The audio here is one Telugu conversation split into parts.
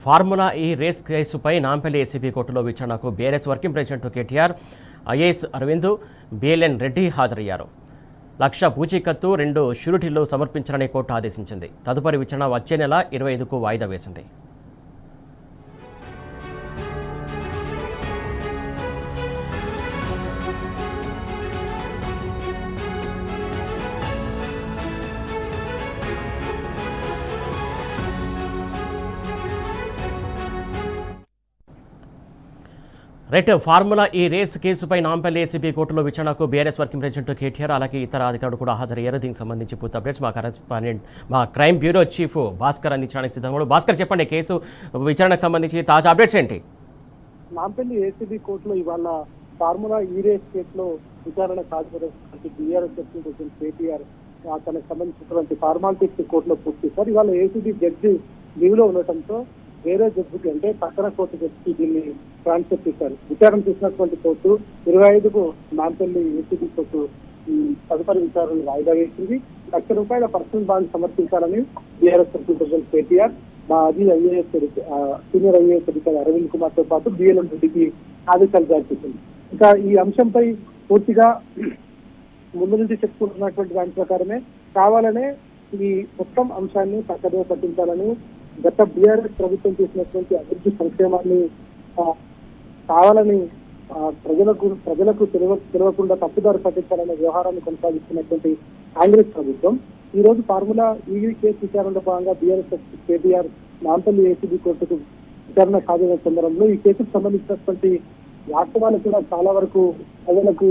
ఫార్ములా ఈ రేస్ కేసుపై నాంపల్లి ఏసీబీ కోర్టులో విచారణకు BRS working president KTR, IAS Arvind, BLN Reddy హాజరయ్యారు. 1,00,000 పూచీకత్తు, 2 షూరిటీలు సమర్పించాలని కోర్టు ఆదేశించింది. తదుపరి విచారణ వచ్చే నెల 25కు వాయిదా వేసింది. ఫార్ములా ఈ రేస్ కేసుపై నాంపల్లి ఏసీబీ కోర్టులో విచారణకు బీఆర్ఎస్ వర్కింగ్ ప్రెసిడెంట్ కేటీఆర్, అలాగే ఇతర అధికారులు కూడా హాజరయ్యారు. దీనికి సంబంధించి పూర్తి అప్డేట్స్ మా కరెస్పాండెంట్, మా క్రైమ్ బ్యూరో చీఫ్ భాస్కర్ అందించడానికి సిద్ధంగా. భాస్కర్, చెప్పండి, కేసు విచారణకు సంబంధించి తాజా అప్డేట్స్ ఏంటి? నాంపల్లి ఏసీబీ కోర్టులో ఇవాళ ఫార్ములా ఈ రేస్ కేసులో విచారణ హాజరైనటువంటి బీఆర్ఎస్ వర్కింగ్ ప్రెసిడెంట్ కేటీఆర్ తనకు సంబంధించినటువంటి ఫార్మాలిటీస్ కోర్టులో పూర్తి చేశారు. ఇవాళ ఏసీబీ జడ్జి లీవ్లో ఉండటంతో వేరే జడ్జికి, అంటే పక్కన కోర్టు జడ్జికి దీన్ని ట్రాన్స్ఫర్ చేశారు. విచారణ చేసినటువంటి కోర్టు 25కు నాంపల్లి ఏసీబీ కోర్టు తదుపరి విచారణను వాయిదా వేసింది. ₹1,00,000 పర్సనల్ బాండ్ సమర్పించాలని బీఆర్ఎస్ వర్కింగ్ ప్రెసిడెంట్ కేటీఆర్, మాజీ సీనియర్ ఐఏఎస్ అధికారి అరవింద్ కుమార్ తో పాటు బిఎల్ఎన్ రెడ్డికి ఆదేశాలు జారీ చేసింది. ఇంకా ఈ అంశంపై పూర్తిగా ముందు నుంచి చెప్పుకుంటున్నటువంటి దాని ప్రకారమే కావాలనే ఈ మొత్తం అంశాన్ని పక్కదో పట్టించాలని, గత బీఆర్ఎస్ ప్రభుత్వం చేసినటువంటి అభివృద్ధి సంక్షేమాన్ని కావాలని ప్రజలకు తెలియకుండా తప్పుదారి పట్టించాలనే వ్యవహారాన్ని కొనసాగిస్తున్నటువంటి కాంగ్రెస్ ప్రభుత్వం ఈ రోజు ఫార్ములా ఈ కేసు విచారణలో భాగంగా బీఆర్ఎస్ కేటీఆర్ నాంపల్లి ఏసీబీ కోర్టుకు విచారణ సాధిన సందర్భంలో ఈ కేసుకు సంబంధించినటువంటి వాస్తవాలు కూడా చాలా వరకు ప్రజలకు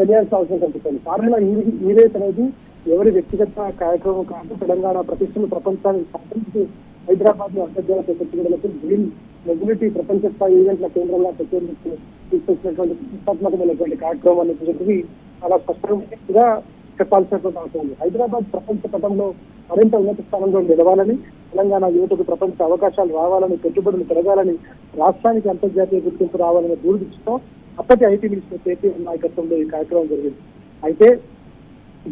తెలియాల్సిన అవసరం కనిపిస్తుంది. ఫార్ములా ఈ రేస్ అనేది ఎవరి వ్యక్తిగత కార్యక్రమం కాదు, తెలంగాణ ప్రతిష్టను ప్రపంచానికి సంబంధించి హైదరాబాద్ లో అంతర్జాతీయ పెట్టుబడులకు గ్రీన్ మొబిలిటీ ప్రపంచ స్థాయి ఈవెంట్ల కేంద్రంగా తీసుకొచ్చినటువంటి ప్రతిష్టాత్మకమైనటువంటి కార్యక్రమాన్ని గురించి చాలా స్పష్టంగా చెప్పాల్సినటువంటి అవసరం ఉంది. హైదరాబాద్ ప్రపంచ పటంలో మరింత ఉన్నత స్థానంలో నిలవాలని, తెలంగాణ యువతకు ప్రపంచ అవకాశాలు రావాలని, పెట్టుబడులు పెరగాలని, రాష్ట్రానికి అంతర్జాతీయ గుర్తింపు రావాలనే దూరదృష్టితో అప్పటి ఐటీ మినిస్టర్ కేటీఆర్ నాయకత్వంలో ఈ కార్యక్రమం జరిగింది. అయితే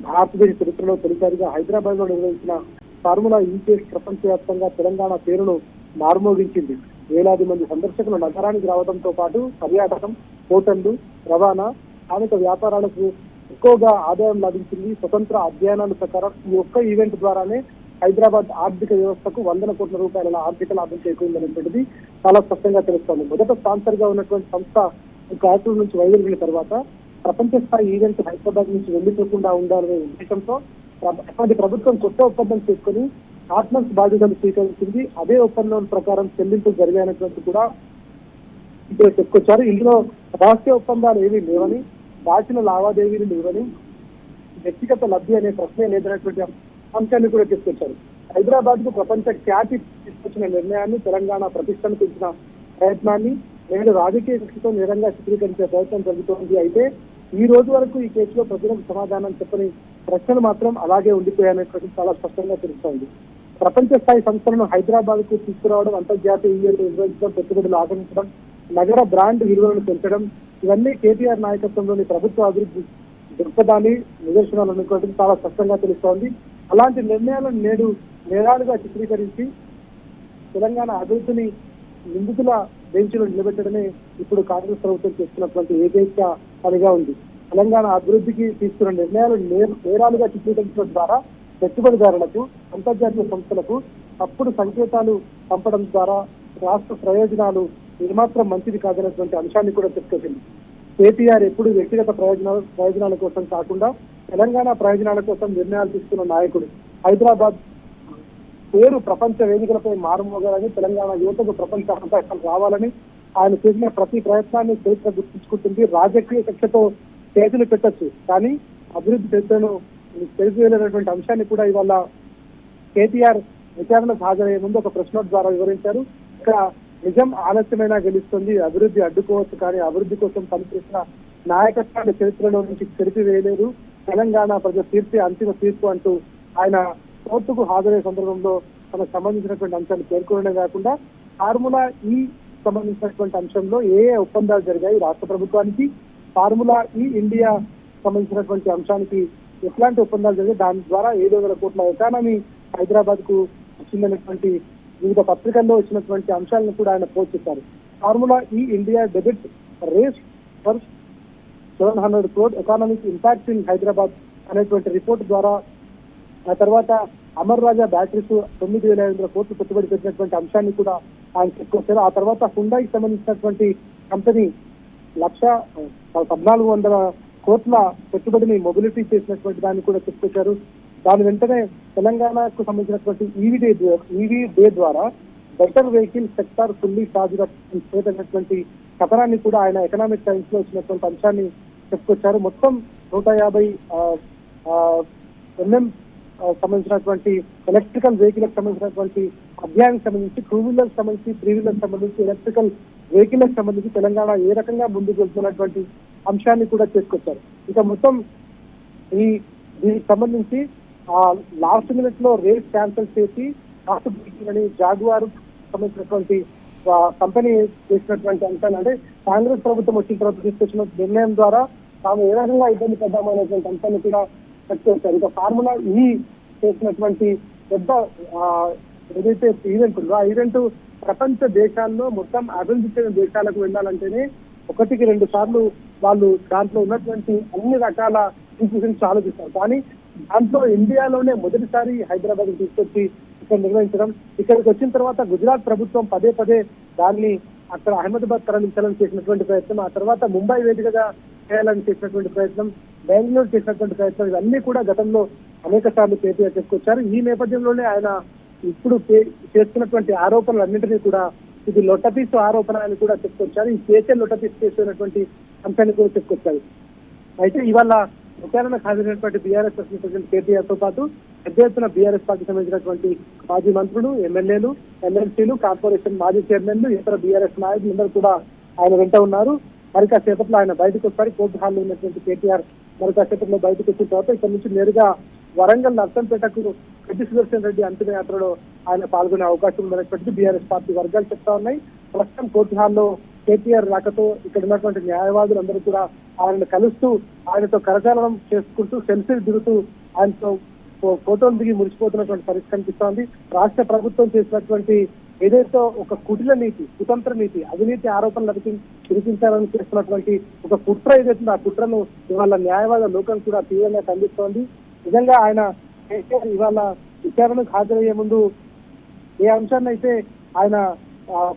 భారతదేశ చరిత్రలో తొలిసారిగా హైదరాబాద్ లో నిర్వహించిన ఫార్ములా ఈ కేసు ప్రపంచవ్యాప్తంగా తెలంగాణ పేరును మార్మోగించింది. వేలాది మంది సందర్శకులు నగరానికి రావడంతో పాటు పర్యాటకం, హోటళ్లు, రవాణా, స్థానిక వ్యాపారాలకు ఎక్కువగా ఆదాయం లభించింది. స్వతంత్ర అధ్యయనాల ప్రకారం ఈ ఒక్క ఈవెంట్ ద్వారానే హైదరాబాద్ ఆర్థిక వ్యవస్థకు ₹100 కోట్ల ఆర్థిక లాభం చేకూరిందనేటువంటిది చాలా స్పష్టంగా తెలుస్తోంది. మొదట స్పాన్సర్ గా ఉన్నటువంటి సంస్థ ఏప్రిల్ నుంచి వైదొలిగిన తర్వాత ప్రపంచ స్థాయి ఈవెంట్ హైదరాబాద్ నుంచి వెళ్లిపోకుండా ఉండాలనే ఉద్దేశంతో అప్పటి ప్రభుత్వం కొత్త ఒప్పందం చేసుకుని ఆత్మన్స్ బాధ్యతలు స్వీకరించింది. అదే ఒప్పందం ప్రకారం చెల్లింపులు జరిగాయనేటువంటి కూడా ఇప్పుడు చెప్పుకొచ్చారు. ఇందులో రహస్య ఒప్పందాలు ఏమీ లేవని, దాచిన లావాదేవీలు లేవని, వ్యక్తిగత లబ్ధి అనే ప్రశ్నే లేదనేటువంటి అంశాన్ని కూడా తీసుకొచ్చారు. హైదరాబాద్ కు ప్రపంచ ఖ్యాతి తీసుకొచ్చిన నిర్ణయాన్ని, తెలంగాణ ప్రతిష్టను పెంచిన ప్రయత్నాన్ని నేడు రాజకీయ కక్షతో నిరంగా చిత్రీకరించే ప్రయత్నం జరుగుతోంది. అయితే ఈ రోజు వరకు ఈ కేసులో ప్రజలకు సమాధానం చెప్పని ప్రశ్నలు మాత్రం అలాగే ఉండిపోయాయనేటువంటి చాలా స్పష్టంగా తెలుస్తోంది. ప్రపంచ స్థాయి సంస్థలను హైదరాబాద్ కు తీసుకురావడం, అంతర్జాతీయ ఈవెంట్లు నిర్వహించడం, పెట్టుబడులు ఆకర్షించడం, నగర బ్రాండ్ విలువలను పెంచడం, ఇవన్నీ కేటీఆర్ నాయకత్వంలోని ప్రభుత్వ అభివృద్ధి దృక్పథాన్ని నిదర్శనాలు అనుకోవడం చాలా స్పష్టంగా తెలుస్తోంది. అలాంటి నిర్ణయాలను నేడు నేరాలుగా చిత్రీకరించి తెలంగాణ అభివృద్ధిని నిందితుల బెంచ్లో నిలబెట్టడమే ఇప్పుడు కాంగ్రెస్ ప్రభుత్వం చేస్తున్నటువంటి ఏకైక పనిగా ఉంది. తెలంగాణ అభివృద్ధికి తీసుకున్న నిర్ణయాలు నేరాలుగా చిత్రీకరించడం ద్వారా పెట్టుబడిదారులకు, అంతర్జాతీయ సంస్థలకు తప్పుడు సంకేతాలు పంపడం ద్వారా రాష్ట్ర ప్రయోజనాలు ఏమాత్రం మంచిది కాదనేటువంటి అంశాన్ని కూడా చెప్పుకొచ్చింది. కేటీఆర్ ఎప్పుడు వ్యక్తిగత ప్రయోజనాల కోసం కాకుండా తెలంగాణ ప్రయోజనాల కోసం నిర్ణయాలు తీసుకున్న నాయకుడు. హైదరాబాద్ పేరు ప్రపంచ వేదికలపై మారుమోగాలని, తెలంగాణ యువతకు ప్రపంచ అవకాశాలు రావాలని ఆయన చేసిన ప్రతి ప్రయత్నాన్ని చరిత్ర గుర్తుంచుకుంటుంది. రాజకీయ కక్షతో చేతులు పెట్టచ్చు, కానీ అభివృద్ధి చరిత్రను తెలిసివేయలేనటువంటి అంశాన్ని కూడా ఇవాళ కేటీఆర్ విచారణకు హాజరయ్యే ముందు ఒక ప్రెస్ నోట్ ద్వారా వివరించారు. ఇక్కడ నిజం ఆలస్యమైనా గెలుస్తుంది, అభివృద్ధి అడ్డుకోవచ్చు, కానీ అభివృద్ధి కోసం పనిచేసిన నాయకత్వాన్ని చరిత్రలో నుంచి చెరిపివేయలేదు, తెలంగాణ ప్రజల తీర్పే అంతిమ తీర్పు అంటూ ఆయన కోర్టుకు హాజరయ్యే సందర్భంలో తనకు సంబంధించినటువంటి అంశాన్ని పేర్కొనడమే కాకుండా ఫార్ములా ఈ సంబంధించినటువంటి అంశంలో ఏ ఒప్పందాలు జరిగాయి రాష్ట్ర ప్రభుత్వానికి, ఫార్ములా ఈ ఇండియా సంబంధించినటువంటి అంశానికి ఎట్లాంటి ఒప్పందాలు జరిగాయి, దాని ద్వారా 700 కోట్ల ఎకానమీ హైదరాబాద్ కు వచ్చిందనేటువంటి వివిధ పత్రికల్లో వచ్చినటువంటి అంశాలను కూడా ఆయన పోస్ట్ చేశారు. Formula E India debit race for 700 crore economic impact in Hyderabad అనేటువంటి రిపోర్ట్ ద్వారా, ఆ తర్వాత అమర్ రాజా బ్యాటరీస్ 9,500 కోట్లు పెట్టుబడి పెట్టినటువంటి అంశాన్ని కూడా ఆయన చెప్పుకొచ్చారు. ఆ తర్వాత హుండాయికి సంబంధించినటువంటి కంపెనీ 1,1400 కోట్ల పెట్టుబడిని మొబిలిటీ చేసినటువంటి దాన్ని కూడా చెప్పుకొచ్చారు. దాని వెంటనే తెలంగాణకు సంబంధించినటువంటి ఈవీ డే ద్వారా better vehicle sector fully charge అనేటువంటి కథనాన్ని కూడా ఆయన ఎకనామిక్ టైమ్స్ లో వచ్చినటువంటి అంశాన్ని చెప్పుకొచ్చారు. మొత్తం 150 సంబంధించినటువంటి ఎలక్ట్రికల్ వెహికల్ సంబంధించినటువంటి అధ్యాయానికి సంబంధించి 2 వీలర్స్ సంబంధించి 3 వీలర్స్ సంబంధించి ఎలక్ట్రికల్ వెహికల్ సంబంధించి తెలంగాణ ఏ రకంగా ముందుకు వెళ్తున్నటువంటి అంశాన్ని కూడా చేసుకొచ్చారు. ఇక మొత్తం దీనికి సంబంధించి లాస్ట్ మినిట్ లో రేస్ క్యాన్సిల్ చేసి అని జాగువార్ సంబంధించినటువంటి కంపెనీ చేసినటువంటి అంశాలు, అంటే కాంగ్రెస్ ప్రభుత్వం వచ్చిన తర్వాత తీసుకొచ్చిన నిర్ణయం ద్వారా తాము ఏ రకంగా ఇబ్బంది పడ్డామనేటువంటి అంశాన్ని కూడా చెప్తారు. ఇక ఫార్ములా చేసినటువంటి పెద్ద ఏదైతే ఈవెంట్ ఉందో ఆ ఈవెంట్ ప్రపంచ దేశాల్లో మొత్తం అభివృద్ధి చెందిన దేశాలకు వెళ్ళాలంటేనే 1-2 సార్లు వాళ్ళు దాంట్లో ఉన్నటువంటి అన్ని రకాల ఇన్స్టిట్యూషన్స్ ఆలోచిస్తారు. కానీ దాంట్లో ఇండియాలోనే మొదటిసారి హైదరాబాద్ తీసుకొచ్చి ఇక్కడ నిర్వహించడం, ఇక్కడికి వచ్చిన తర్వాత గుజరాత్ ప్రభుత్వం పదే దాన్ని అక్కడ అహ్మదాబాద్ తరలించాలని చేసినటువంటి ప్రయత్నం, ఆ తర్వాత ముంబై వేదికగా చేయాలని చేసినటువంటి ప్రయత్నం, బెంగళూరు చేసినటువంటి ప్రయత్నం, ఇవన్నీ కూడా గతంలో అనేక సార్లు కేటీఆర్ చెప్పుకొచ్చారు. ఈ నేపథ్యంలోనే ఆయన ఇప్పుడు చేస్తున్నటువంటి ఆరోపణలన్నింటినీ కూడా ఇది లొట్టపీసు ఆరోపణ అని కూడా చెప్పుకొచ్చారు. ఈ కేసే లొట్టపీసు చేస్తున్నటువంటి అంశాన్ని కూడా చెప్పుకొచ్చారు. అయితే ఇవాళ విచారణకు హాజరైనటువంటి బీఆర్ఎస్ ప్రెసిడెంట్ కేటీఆర్ తో పాటు పెద్ద ఎత్తున బీఆర్ఎస్ పార్టీకి సంబంధించినటువంటి మాజీ మంత్రులు, ఎమ్మెల్యేలు, ఎమ్మెల్సీలు, కార్పొరేషన్ మాజీ చైర్మన్లు, ఇతర బీఆర్ఎస్ నాయకులు అందరూ కూడా ఆయన వెంట ఉన్నారు. మరి కాసేపట్లో ఆయన బయటకు వస్తారు. కోర్టు హాల్లో ఉన్నటువంటి కేటీఆర్ మరి కాసేపట్లో బయటకు వచ్చిన తర్వాత ఇక్కడ నుంచి నేరుగా వరంగల్ నర్సంపేటకు రెడ్డి సుదర్శన్ రెడ్డి అంతిమ యాత్రలో ఆయన పాల్గొనే అవకాశం ఉందనేటువంటిది బీఆర్ఎస్ పార్టీ వర్గాలు చెప్తా ఉన్నాయి. ప్రస్తుతం కోర్టు హాల్లో కేటీఆర్ రాకతో ఇక్కడ ఉన్నటువంటి న్యాయవాదులు అందరూ కూడా ఆయనను కలుస్తూ ఆయనతో కరచాలనం చేసుకుంటూ సెల్ఫీలు దిగుతూ ఆయనతో ఫోటోలు దిగి మురిసిపోతున్నటువంటి పరిస్థితి కనిపిస్తోంది. రాష్ట్ర ప్రభుత్వం చేసినటువంటి ఏదైతే ఒక కుటిల నీతి, కుతంత్ర నీతి, అవినీతి ఆరోపణలు వినిపించాలని చేస్తున్నటువంటి ఒక కుట్ర ఏదైతే ఆ కుట్రను ఇవాళ న్యాయవాద లోకం కూడా తీవ్రంగా ఖండిస్తోంది. నిజంగా ఆయన ఇవాళ విచారణకు హాజరయ్యే ముందు ఏ అంశాన్ని అయితే ఆయన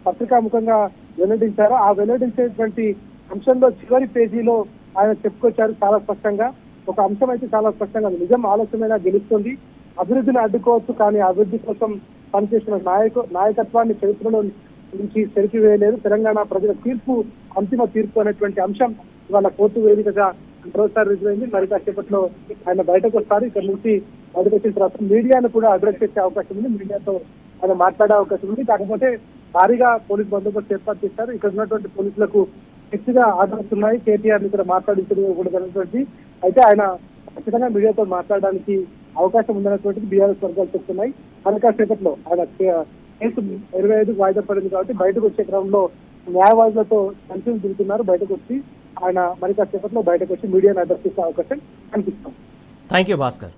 పత్రికాముఖంగా వెల్లడించారో ఆ వెల్లడించేటువంటి అంశంలో చివరి పేజీలో ఆయన చెప్పుకొచ్చారు చాలా స్పష్టంగా. ఒక అంశం అయితే చాలా స్పష్టంగా నిజం ఆలస్యమైనా గెలుస్తుంది, అభివృద్ధిని అడ్డుకోవచ్చు కానీ అభివృద్ధి కోసం పనిచేసిన నాయకత్వాన్ని చరిత్రలో నుంచి చెరిపివేయలేదు, తెలంగాణ ప్రజల తీర్పు అంతిమ తీర్పు అనేటువంటి అంశం ఇవాళ కోర్టు వేదికగా మరోసారి రుజువైంది. మరి కాసేపట్లో ఆయన బయటకు వస్తారు. ఇక్కడ నుంచి బయటకు వచ్చిన తర్వాత మీడియాను కూడా అడ్రస్ చేసే అవకాశం ఉంది, మీడియాతో ఆయన మాట్లాడే అవకాశం ఉంది. కాకపోతే భారీగా పోలీస్ బందోబస్తు ఏర్పాటు చేశారు. ఇక్కడ ఉన్నటువంటి పోలీసులకు శక్తిగా ఆర్డర్స్ ఉన్నాయి కేటీఆర్ ఇక్కడ మాట్లాడించకూడదనేటువంటి. అయితే ఆయన ఖచ్చితంగా మీడియాతో మాట్లాడడానికి అవకాశం ఉందనేటువంటిది బీఆర్ఎస్ వర్గాలు చెప్తున్నాయి. మరి కాసేపట్లో ఆయన కేసు 25కు వాయిదా పడింది కాబట్టి బయటకు వచ్చే క్రమంలో న్యాయవాదులతో సంచలనం దిగుతున్నారు. బయటకు వచ్చి ఆయన మరి కాసేపట్లో బయటకు వచ్చి మీడియాను అడ్రస్ చేసే అవకాశం కనిపిస్తుంది. Thank you Bhaskar.